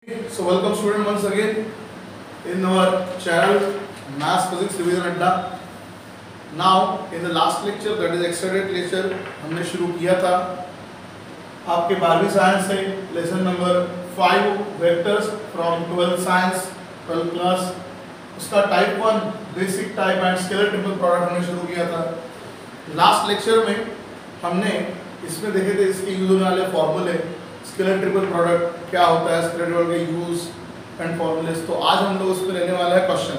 So welcome student once again in our channel Maths Physics Revision Adda. Now in the last lecture, that is extended lecture, हमने शुरू किया था आपके 12वीं science से lesson number 5 vectors from 12th science 12 class, उसका type 1 basic type and scalar triple product हमने शुरू किया था। लास्ट लेक्चर में हमने इसमें देखे थे इसके यूज होने वाले फॉर्मूले, स्केलर ट्रिपल प्रोडक्ट क्या होता है, स्केलर ट्रिपल के यूज एंड फॉर्मूलेस। तो आज हम लोग उस पर लेने वाला है क्वेश्चन।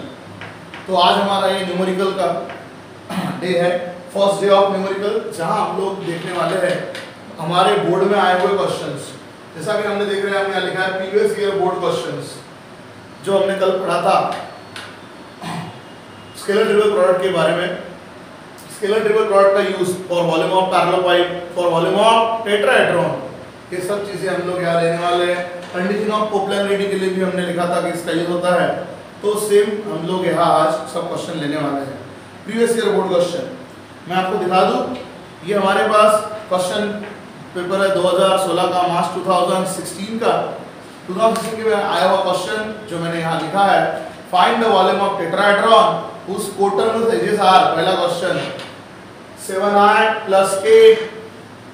तो आज हमारा ये न्यूमेरिकल का डे है, फर्स्ट डे ऑफ न्यूमेरिकल, जहां हम लोग देखने वाले हैं हमारे बोर्ड में आए हुए क्वेश्चंस। जैसा कि हमने देख रहे हैं, हमने यहाँ लिखा है प्रीवियस ईयर बोर्ड क्वेश्चंस, जो हमने कल पढ़ा था स्केलर ट्रिपल प्रोडक्ट के बारे में। स्केलर ट्रिपल प्रोडक्ट का use for volume of parallel pipe, for volume of tetrahedron, ये सब चीजें हम लोग यहाँ लेने वाले हैं। कंडीशन ऑफ कोप्लानरिटी के लिए भी हमने लिखा था कि इसका यूज होता है, तो सेम हम लोग यहाँ आज सब क्वेश्चन लेने वाले हैं। प्रीवियस ईयर बोर्ड क्वेश्चन मैं आपको दिखा दूं, ये हमारे पास क्वेश्चन पेपर है 2016 का, मार्च 2016 का। 2016 के आया हुआ क्वेश्चन जो मैंने यहाँ लिखा है, find the volume of tetrahedron whose coterminous edges are, पहला question 7i plus k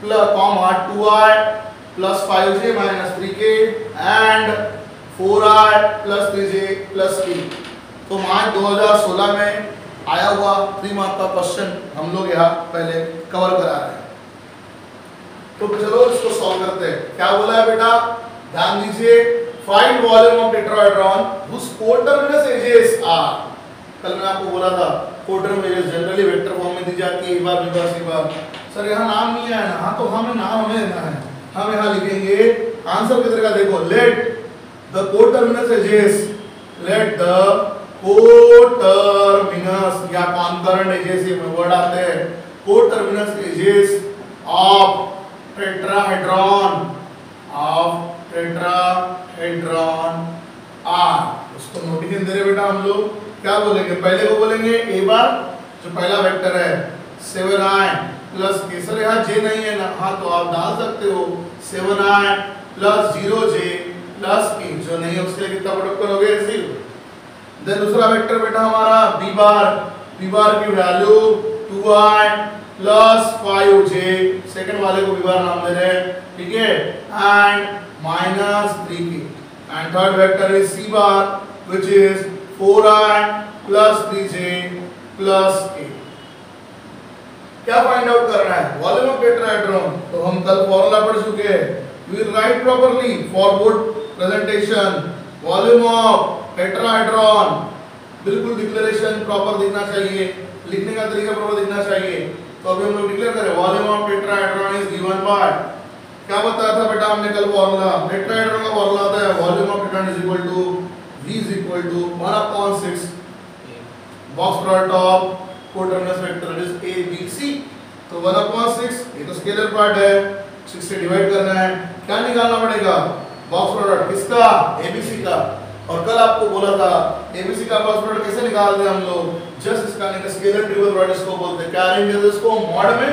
plus comma 2i plus 5j minus 3k and 4i plus 3j plus k। तो मार्च 2016 में आया हुआ 3 मार्क का क्वेश्चन हम लोग यहाँ पहले कवर करा रहे हैं। तो चलो इसको सॉल्व करते हैं। क्या बोला है बेटा, ध्यान दीजिए, find volume of tetrahedron whose coterminous edges are। कल मैं आपको बोला था कोटरमिनस एजेस जनरली वेक्टर फॉर्म में दी जाती है, एक बार बी बार सी बार। सर यहाँ नाम नहीं है ना, हाँ तो हमें नाम हमें देना है। हम यहाँ लिखेंगे आंसर किस तरह का, देखो, let the coterminous edges, let the coterminous या कॉन्करेंट एजेस, ये वर्ड आते हैं, coterminous edges of tetrahedron are. उसको नोटेशन दे रहे बेटा हम लोग। क्या बोलेंगे, पहले को बोलेंगे ए बार, जो पहला वेक्टर है 7i प्लस के, सर यहाँ j नहीं है ना, हाँ तो आप डाल सकते हो 7i plus 0j plus k, जो नहीं है उसके लिए कितना प्रोडक्ट करोगे, 0। देन दूसरा वेक्टर बेटा हमारा b बार की value 2i plus 5j, second वाले को b बार नाम दे रहे हैं, ठीक है, and minus 3k। And third vector is c bar which is 4i plus 3j plus k। क्या फाइंड आउट करना है, वॉल्यूम ऑफ टेट्राहेड्रॉन। तो हम कल फॉर्मूला पढ़ चुके हैं, we will write properly for board presentation volume of tetrahedron, बिल्कुल डिक्लेरेशन प्रॉपर दिखना चाहिए, लिखने का तरीका प्रॉपर दिखना चाहिए। तो अभी हम लोग डिक्लेयर करें volume of tetrahedron is given by, क्या बताया था बेटा हमने कल फॉर्मूला, टेट्राहेड्रॉन का फॉर्मूला होता है volume of tetrahedron is equal to V is equal to 1/6 box product of coterminous vector, that is A B C। तो 1/6, ये तो स्केलर पार्ट है, 6 से डिवाइड करना है। क्या निकालना पड़ेगा, बॉक्स प्रोडक्ट किसका, ABC का। और कल आपको बोला था ABC का बॉक्स प्रोडक्ट कैसे निकालते हैं हम लोग, जस्ट इसका निकाल स्केलर ट्रिपल प्रोडक्ट इसको बोलते हैं। क्या लिखेंगे इसको मॉड में,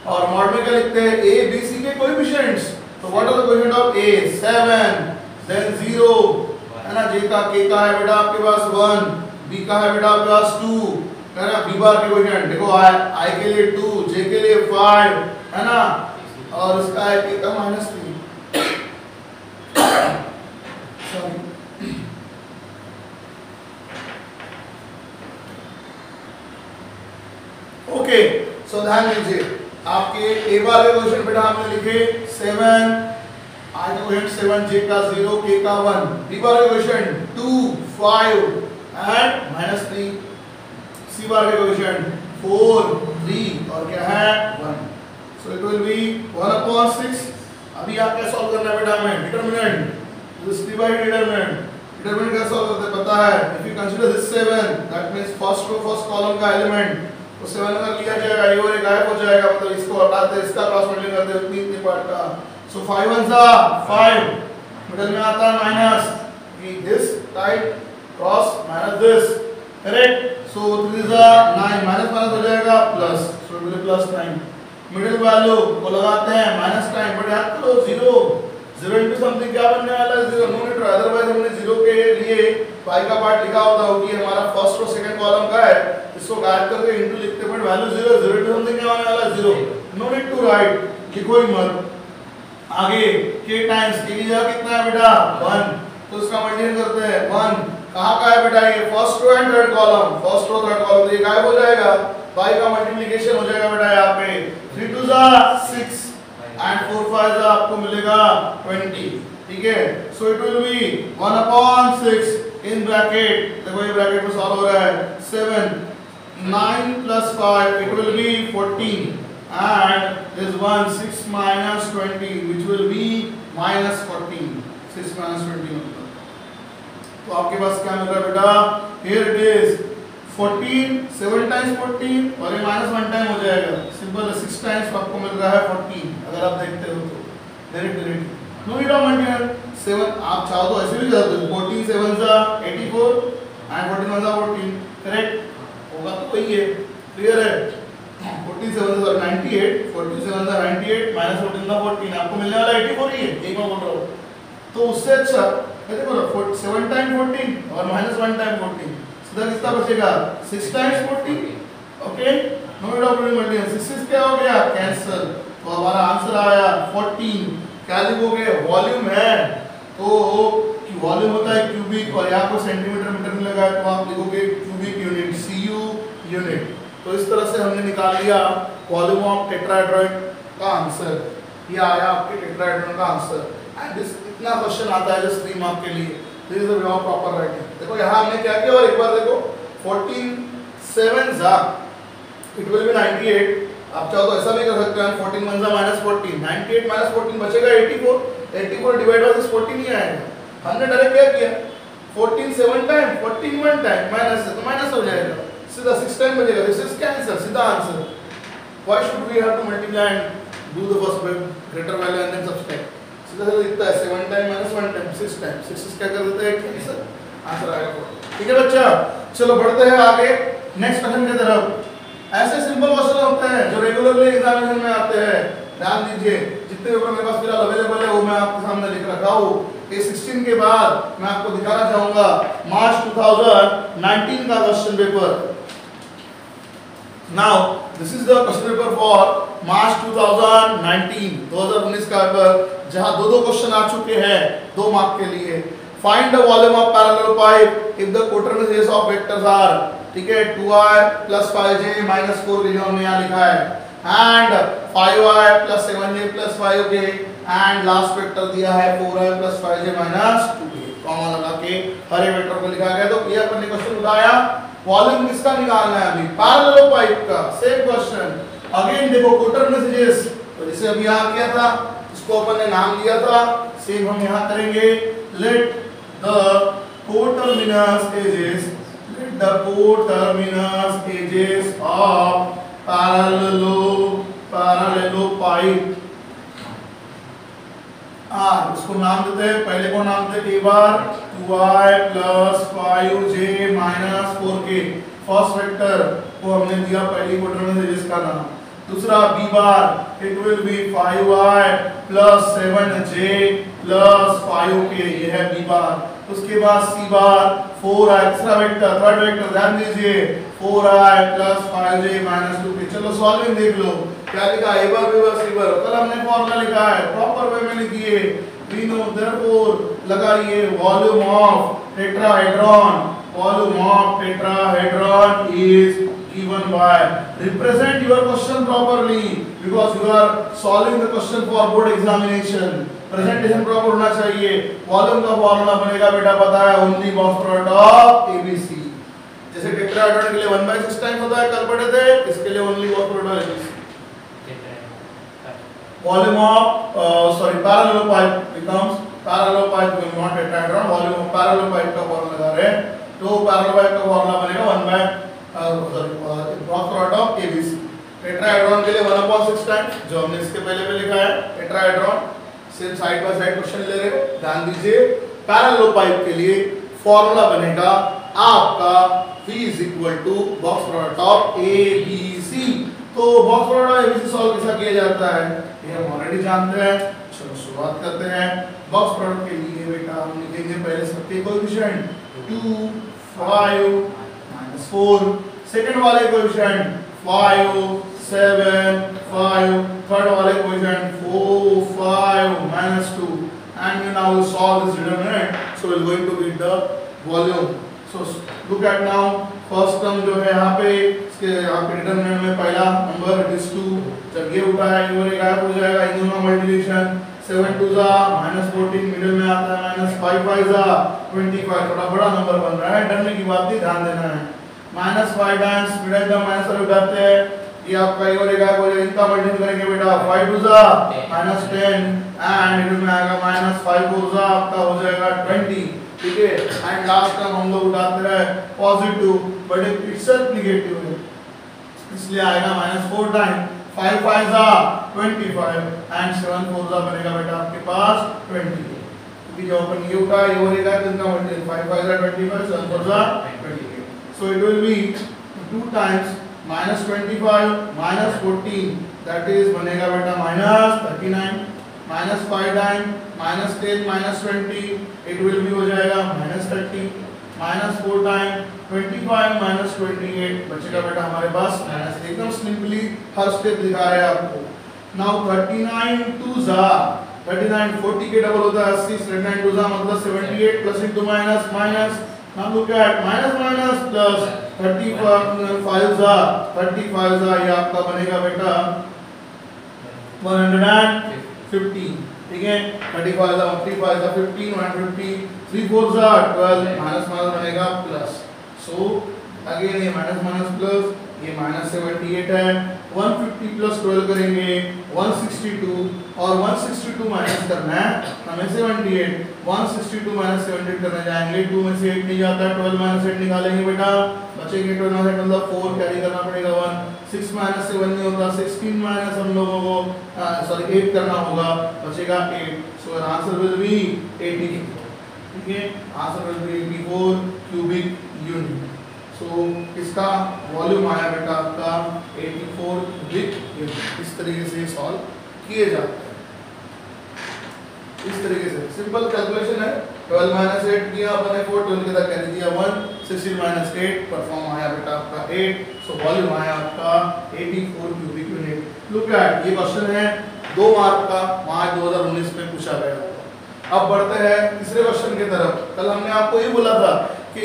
और मॉड में क्या लिखते हैं, A B C के कोएफिशिएंट्स। तो what are the coefficient of A, 7, then 0 है ना, J का K का है बेटा आपके पास 1, B का है बेटा आपके पास 2, है ना, B बार के कोएफिशिएंट देखो, I के लिए 2, J के लिए 5, है ना, और इसका है K का -3। ओके, सो ध्यान दीजिए, आपके A बार के कोएफिशिएंट बेटा हमने लिखे 7, I का कोएफिशिएंट 7, J का 0, K का 1, B बार के कोएफिशिएंट 2, 5 एंड -3, C बार के कोएफिशिएंट 4, 3 और क्या है 1। So it will be 1/6। अभी आप क्या सॉल्व करना है बेटा हमें, डिटरमिनेंट, दिस डिवाइड डिटरमिनेंट कैसे सॉल्व करते हैं पता है, if you consider this 7 that means first row first column का एलिमेंट, तो 7 अगर लिया जाएगा ये और ये गायब हो जाएगा, मतलब इसको हटाते हैं, इसका क्रॉस मल्टीप्लाई करते हैं इतनी पार्ट का। So 5 1s are 5, मिडिल में आता है minus, this type cross minus this, correct? So 3 is 9, minus minus हो जाएगा plus, so it will be +9। Middle value को लगाते हैं माइनस टाइम, बट याद करो 0, 0 into समथिंग क्या बनने वाला है 0, नो नीड, अदरवाइज हमने 0 के लिए पाई का पार्ट लिखा होता है कि हमारा फर्स्ट और सेकंड कॉलम का है, इसको गायब करके इनटू लिखते हैं, वैल्यू 0, 0 into समथिंग क्या होने वाला है 0, नो नीड टू राइट, लिखो ही मत। आगे k टाइम्स k की जगह कितना है बेटा 1, तो इसका मल्टीप्लाई करते हैं 1, कहां का है बेटा ये first row and third column, first row third column, तो ये गायब हो जाएगा, y का मल्टीप्लिकेशन हो जाएगा बेटा यहाँ पे 3 2 जा 6 एंड 4 5 जा आपको मिलेगा 20, ठीक है। सो it will be 1/6 in bracket, देखो ये ब्रैकेट में सॉल्व हो रहा है 7 9 plus 5 it will be 14 and this one 6 minus 20 which will be minus 14, 6 minus 20 तो आपके पास क्या मिल रहा है बेटा, here it is 14, 7 times 14 और ये minus 1 टाइम हो जाएगा, सिंपल 6 टाइम्स आपको मिल रहा है 14, अगर आप देखते हो तो direct no need of multiply 7, आप चाहो तो ऐसे भी कर सकते हो 14 7 जा 84 and 14 1 जा 14, करेक्ट होगा तो वही है, क्लियर है। 14 7 जा 98, 47 जा 98 minus 14 जा 14, आपको मिलने वाला 84 ही है, एक मैं बोल रहा हूँ, तो उससे अच्छा देखो 7 टाइम 14 और minus 1 टाइम 14, सीधा कितना बचेगा 6 times 14, okay, no need of multiply, 6 क्या हो गया कैंसिल, तो हमारा आंसर आया 14, क्या लिखोगे वॉल्यूम है तो कि वॉल्यूम होता है क्यूबिक और यहाँ पर सेंटीमीटर मीटर में लगा है तो आप लिखोगे क्यूबिक यूनिट CU यूनिट। तो इस तरह से हमने निकाल लिया वॉल्यूम ऑफ टेट्राहेड्रॉन का आंसर, ये आया आपके टेट्राहेड्रॉन का आंसर एंड दिस इतना क्वेश्चन आता है जस्ट 3 मार्क के लिए, this is the way of proper writing. देखो यहाँ हमने क्या किया और एक बार देखो 14 7 जा इट विल बी 98, आप चाहो तो ऐसा भी कर सकते हैं 14 1 जा minus 14, 98 minus 14 बचेगा 84, 84 डिवाइड बाय 14 ही आएगा, हमने डायरेक्ट क्या किया 14 7 टाइम 14 1 टाइम माइनस है तो माइनस हो जाएगा, सीधा 6 टाइम बचेगा, दिस इज कैंसिल, सीधा answer. Why should we have to multiply and do the first by greater value and then subtract, सीधा सीधा दिखता है 7 टाइम minus 1 टाइम 6 टाइम, 6 क्या कर देते हैं कैंसिल, आंसर आएगा 4, ठीक है बच्चा। चलो बढ़ते हैं आगे नेक्स्ट क्वेश्चन की तरफ। ऐसे सिंपल क्वेश्चन होते हैं जो रेगुलरली एग्जामिनेशन में आते हैं, ध्यान दीजिए जितने पेपर मेरे पास फिलहाल अवेलेबल है वो मैं आपके सामने लिख रखा हूँ। ये 16 के बाद मैं आपको दिखाना चाहूंगा मार्च 2019 का question paper. Now this is the question paper for March 2019 का पेपर, जहां दो क्वेश्चन आ चुके हैं 2 मार्क के लिए। Find the volume of parallel pipe if the coterminous of vectors are, ठीक है 2i plus 5j minus 4k जो हमने यहाँ लिखा है, and 5i plus 7j plus 5k and last vector दिया है 4i plus 5j minus 2k, comma लगा के हर एक वेक्टर को लिखा गया। तो ये अपन ने क्वेश्चन उठाया, वॉल्यूम किसका निकालना है अभी, पैरेलल पाइप का, सेम क्वेश्चन अगेन। देखो कोटर्नेस तो जैसे अभी यहाँ किया था इसको अपन ने नाम दिया था, सेम हम यहाँ करेंगे। Let the coterminous edges, the coterminous edges of parallelopipe इसको नाम देते हैं, पहले को नाम देते हैं बार 2i plus 5j minus 4k, first vector को हमने दिया पहली कोटर्मिनस एजेस का नाम। दूसरा b bar it will B 5i plus 7j plus 5k, ये है b बार। उसके बाद c बार 4i, तीसरा वेक्टर थर्ड वेक्टर ध्यान दीजिए 4i plus 5j minus 2k। चलो सॉल्विंग देख लो क्या लिखा है, a bar b bar c बार, कल हमने फॉर्मूला लिखा है प्रॉपर वे में लिखिए। वी नो देयरफॉर लगाइए volume of tetrahedron, volume of tetrahedron is given by, represent your question properly because you are solving the question for board examination, presentation proper होना चाहिए। Volume का formula बनेगा बेटा पता है, only box product of ABC, जैसे tetrahedron के लिए 1/6 टाइम होता है कल पढ़े थे, इसके लिए only box product ABC। Volume of parallel pipe becomes parallel pipe not tetrahedron, volume of parallel pipe का फॉर्मूला लगा रहे हैं, तो पैरेलल पाइप का फॉर्मूला बनेगा box product of ABC। Tetrahedron के लिए 1/6 टाइम जो हमने इसके पहले पे लिखा है, tetrahedron same side by side question ले रहे हो, ध्यान दीजिए। पैरेलल पाइप के लिए फॉर्मूला बनेगा आपका V box product of ABC। तो box product of ABC solve कैसा किया जाता है ये हम ऑलरेडी जानते हैं। चलो शुरुआत करते हैं। बॉक्स प्रोडक्ट के लिए बेटा हम लिखेंगे पहले सबके कोएफिशिएंट 2 5 -4, सेकंड वाले कोएफिशिएंट 5 7 5, थर्ड वाले coefficient 4 5 -2, and we now will solve this determinant. So we are going to get the volume. So look at now first term जो है यहाँ पे इसके आपके डिटरमिनेंट में पहला नंबर इट इज 2, जब ये उठा है ये गायब हो जाएगा, इन दोनों मल्टीप्लिकेशन 7 2 जा -14, मिडिल में आता है -5 5 जा 25, थोड़ा बड़ा नंबर बन रहा है, डरने की बात नहीं, ध्यान देना है। -5 टाइम्स मिडिल का माइनस वाले उठाते हैं, ये आपका ये और गायब हो जाएगा, इनका मल्टीप्लाई करेंगे बेटा 5 2 जा -10 एंड मिडिल में आएगा -5 4 जा आपका हो जाएगा 20, ठीक है। एंड लास्ट टर्म हम लोग उठाते रहे positive, but it's self negative है, इसलिए आएगा -4 टाइम 5 5 जा 25 एंड 7 4 जा बनेगा बेटा आपके पास 20, क्योंकि जब अपन ये उठा ये और एक इनका मल्टीप्लाई 5 5 जा 25 7 4 जा 28, सो it will B 2 times -25 -14, that is बनेगा बेटा -39, -5 टाइम -10 -20, इट विल भी हो जाएगा -30, -4 टाइम 25 -28 बचेगा बेटा हमारे पास माइनस, एकदम सिंपली हर स्टेप दिखा रहे हैं आपको। नाउ 39 2 जा 39 40 के डबल होता है 80, 39 2 जा मतलब 78 plus into minus minus, now look at minus minus plus 35 जा 35 जा ये आपका बनेगा बेटा 150, ठीक है। 35 जा 35 जा 15 150, 3 4 जा 12, माइनस माइनस बनेगा प्लस, सो अगेन ये माइनस माइनस प्लस, ये -78 है, 150 प्लस 12 करेंगे 162, और 162 माइनस करना है हमें 78, 162 माइनस 78 करने जाएंगे, 2 में से 8 नहीं जाता, 12 माइनस 8 निकालेंगे बेटा, बचेंगे 12 माइनस 8 मतलब 4 कैरी करना पड़ेगा 1, 6 माइनस 7 नहीं होता, 16 माइनस हम लोगों को 8 करना होगा, बचेगा 8, सो आंसर विल बी 80, ठीक है, answer will be 84 cubic unit. So इसका वॉल्यूम आया बेटा आपका 84 क्यूबिक यूनिट। इस तरीके से सॉल्व किए जाते हैं, इस तरीके से सिंपल कैलकुलेशन है। 12 माइनस 8 किया अपने 4, 12 के तक कैरी दिया 1, 16 माइनस 8 परफॉर्म आया बेटा आपका 8, सो वॉल्यूम आया आपका 84 क्यूबिक यूनिट। लुक एट ये क्वेश्चन है 2 मार्क का, मार्च 2019 में पूछा गया। अब बढ़ते हैं तीसरे क्वेश्चन की तरफ। कल हमने आपको ये बोला था कि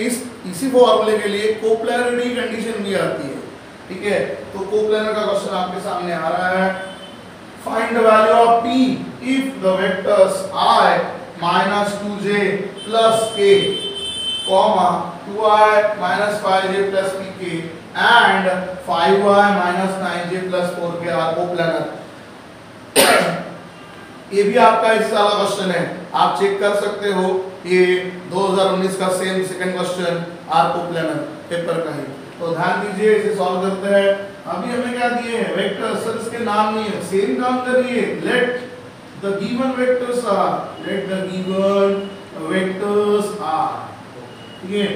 इसी फॉर्मूले के लिए कोप्लैनरिटी कंडीशन भी आती है, ठीक है। तो कोप्लैनर का क्वेश्चन आपके सामने आ रहा है, find the value of p if the vectors i minus 2j plus k comma 2i minus 5j plus pk and 5i minus 9j plus 4k are coplanar. ये भी आपका इस वाला क्वेश्चन है, आप चेक कर सकते हो, ये 2019 का same second question are coplanar paper का ही। तो ध्यान दीजिए, इसे सॉल्व करते हैं। अभी हमें क्या दिए हैं वेक्टर, सर इसके नाम नहीं है, सेम काम करिए, let the given vectors are, let the given vectors are, ठीक है,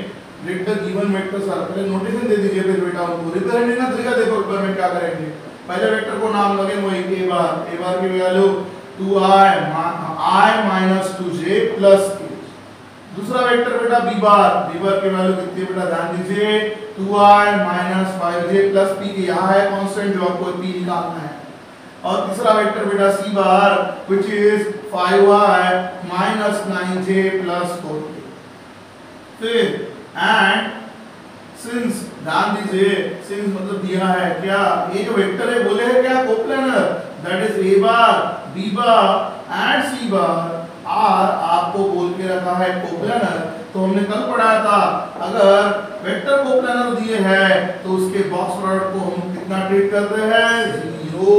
let the given vectors are. पहले नोटेशन दे दीजिए फिर बेटा उनको, रिप्रेजेंट ना तरीका देखो पेपर में क्या करेंगे। पहले वेक्टर को नाम लगे वही ए बार की value 2i minus 2j plus k। दूसरा वेक्टर बेटा b बार की वैल्यू कितनी है बेटा, ध्यान दीजिए 2i minus 5j plus pk, यहाँ है कांस्टेंट जो आपको p निकालना है। और तीसरा वेक्टर बेटा c bar which is 5i minus 9j plus 4k। फिर एंड सिंस, ध्यान दीजिए सिंस मतलब दिया है क्या, ये जो वेक्टर है बोले है क्या coplanar, that is a bar b bar and c bar are आपको बोल के रखा है कोप्लैनर। तो हमने कल पढ़ाया था अगर वेक्टर कोप्लैनर दिए हैं तो उसके बॉक्स प्रोडक्ट को हम कितना ट्रीट करते हैं, 0।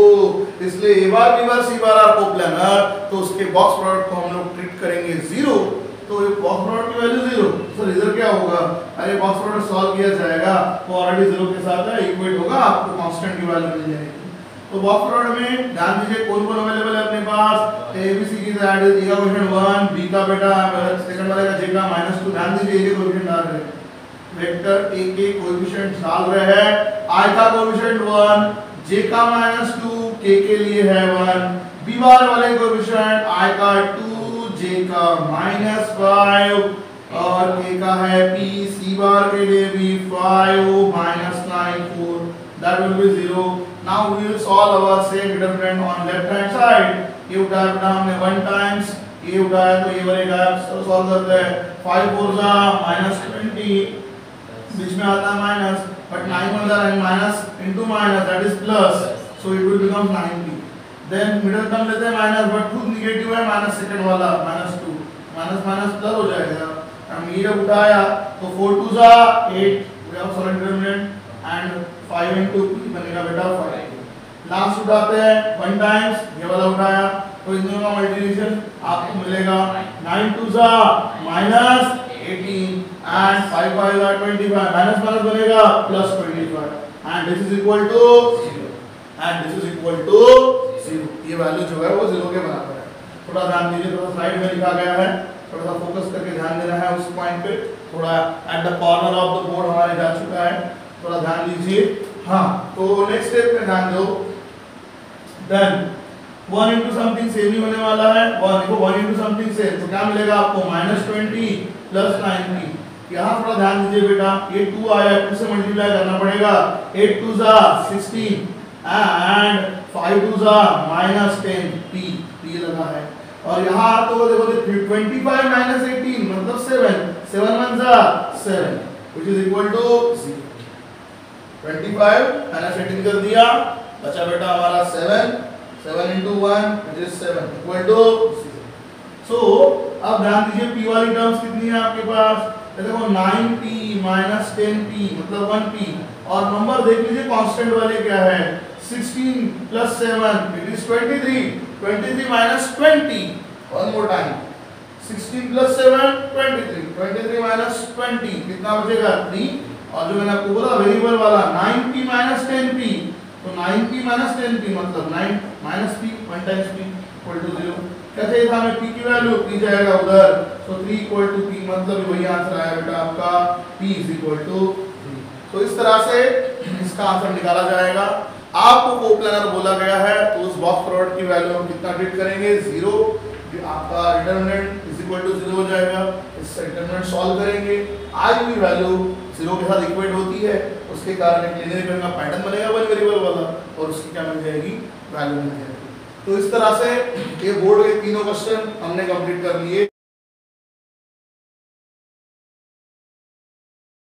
इसलिए a bar b bar c bar are coplanar, तो उसके बॉक्स प्रोडक्ट को हम लोग ट्रीट करेंगे 0। तो ये बॉक्स प्रोडक्ट की वैल्यू 0, तो रिजल्ट क्या होगा, अरे बॉक्स प्रोडक्ट सॉल्व किया जाएगा तो ऑलरेडी 0 के साथ है इक्वेट होगा, आपको कांस्टेंट की वैल्यू मिल जाएगी। तो बॉक्स प्रोडक्ट में ध्यान दीजिए कौन कौन अवेलेबल है अपने पास, ए बी सी की ऐड ए का कोएफिशिएंट 1, बी का बेटा सेकंड वाले का जे का -2, ध्यान दीजिए ये कोएफिशिएंट डाल रहे हैं, वेक्टर ए के कोएफिशिएंट डाल रहे हैं, आई का कोएफिशिएंट 1, जे का -2, के लिए है 1, बी बार वाले कोएफिशिएंट i का 2, j का -5 और k का है p, c बार के लिए भी 5 -9 4, that will be 0. Now we will solve our same determinant on left hand side. ये उठाया बेटा हमने 1 टाइम्स, ये उठाया तो ये बनेगा, सॉल्व करते हैं 5 4 जा -20, बीच में आता है minus, but 9 1 9 minus into minus, that is plus, so it will become 90. Then middle term लेते हैं माइनस, but खुद निगेटिव है माइनस सेकंड वाला -2, माइनस माइनस प्लस हो जाएगा। हम ये उठाया तो 4 2 जा 8, we have solid determinant and 5 into p बनेगा बेटा 5। लास्ट उठाते हैं 1 टाइम्स, ये वाला उठाया तो इन दोनों का मल्टीप्लिकेशन आपको मिलेगा 9 2 जा -18 and 5 5 जा 25, माइनस माइनस बनेगा +25 and this is equal to 0 and this is equal to 0। ये वैल्यू जो है वो 0 के बराबर है। थोड़ा ध्यान दीजिए, थोड़ा स्लाइड में लिखा गया है, थोड़ा सा फोकस करके ध्यान देना है उस पॉइंट पे। थोड़ा at the corner of the board हमारे जा चुका है, थोड़ा ध्यान दीजिए। हाँ, तो नेक्स्ट स्टेप पे ध्यान दो। देन 1 into समथिंग सेम ही होने वाला है, और देखो 1 into समथिंग से तो क्या मिलेगा आपको -20 + 90। यहाँ थोड़ा ध्यान दीजिए बेटा, ये 2 आया, 2 से मल्टीप्लाई करना पड़ेगा, 8 2 जा 16 and 5 2 जा -10 p लगा है। और यहाँ तो देखो 25 - 18 मतलब 7 7 1 जा 7 which is equal to 0। 25 - 18 कर दिया, बचा बेटा हमारा 7 7 into 1 which is 7 equal to 0। so अब ध्यान दीजिए p वाली टर्म्स कितनी है आपके पास, देखो 9p - 10p मतलब 1p, और नंबर देख लीजिए कांस्टेंट वाले क्या है, 16 + 7 it is 23 23 - 20, one more time 16 + 7 23 23 - 20 कितना बचेगा 3। और जो मैंने आपको बोला वेरिएबल वाला 9p - 10p, तो 9p - 10p मतलब 9 - p 1 times p equal to 0। क्या चाहिए था हमें p की वैल्यू, p जाएगा उधर, तो 3 equal to p मतलब वही आंसर आया बेटा आपका p is equal to 3। तो इस तरह से इसका आंसर निकाला जाएगा। आपको कोप्लानर बोला गया है तो उस बॉक्स प्रोडक्ट की वैल्यू हम कितना ट्रीट करेंगे 0, आपका डिटरमिनेंट इज इक्वल टू 0 हो जाएगा। इस डिटरमिनेंट सॉल्व करेंगे, आज भी वैल्यू 0 के साथ इक्वेट होती है, उसके कारण एक लीनियर इक्वेशन का पैटर्न बनेगा वन वेरिएबल वाला, और उसकी क्या मिल जाएगी वैल्यू मिल जाएगी। तो इस तरह से ये बोर्ड के तीनों क्वेश्चन हमने कंप्लीट कर लिए।